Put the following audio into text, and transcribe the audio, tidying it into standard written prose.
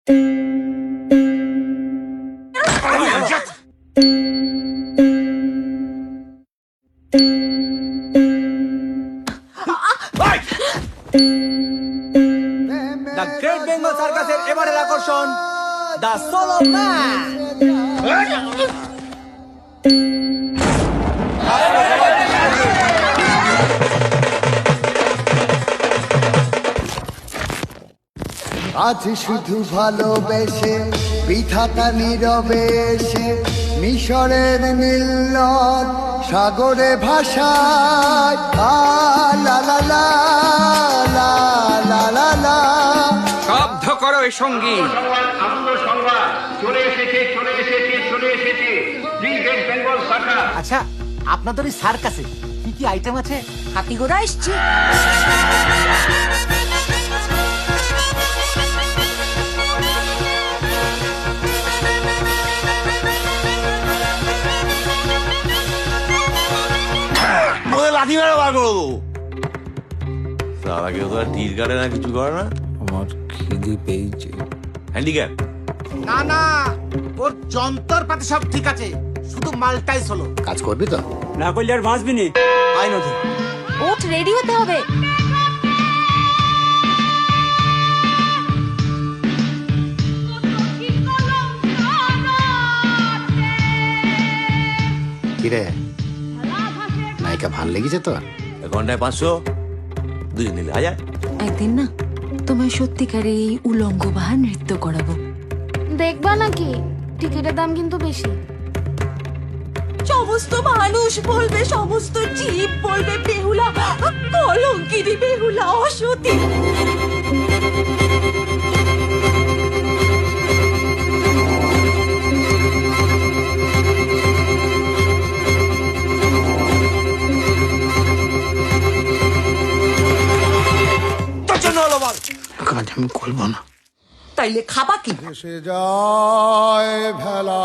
The great Bengal সার্কাসের এবারের আকর্ষণ দ্য সোলো ম্যান। আজ শুধু ভালোবেসে বিধাতা নীরবে এসে মিশরের নীল সাগরে ভাষায় লা লা লা লা লা লা লা। শব্দ করো এই সঙ্গীত। চলে এসেছে দি গ্রেট বেঙ্গল সার্কাস। আচ্ছা, আপনাদের এই সার্কাসে কি কি আইটেম আছে? হাতি ঘোড়া এসছে, লাঠি মেরে বার করে দেবো। তার আগে তো আর তীর কাটে না, কিছু করে না। আমার খিদে পেয়েছে। হ্যান্ডিক্যাপ না না, ওর যন্ত্রপাতি সব ঠিক আছে, শুধু মালটাই হলো। কাজ করবি তো? না করলে আর বাঁচবি নি। আই নথি ওঠ, রেডি হতে হবে। কিরে, নায়িকা ভাল লেগেছে তো? ঘন্টায় 500, দুজন নিলে 1000। একদিন না তোমায় সত্যিকারে এই উলঙ্গ বাহার নৃত্য করাবো। দেখবা নাকি? টিকিটের দাম কিন্তু বেশি। সমস্ত মানুষ বলবে, সমস্ত জীব বলবে বেহুলা, কলঙ্কিনী বেহুলা, অসতী। কাজ আমি করবো না। তাইলে খাবা কি? এসে যায় ভেলা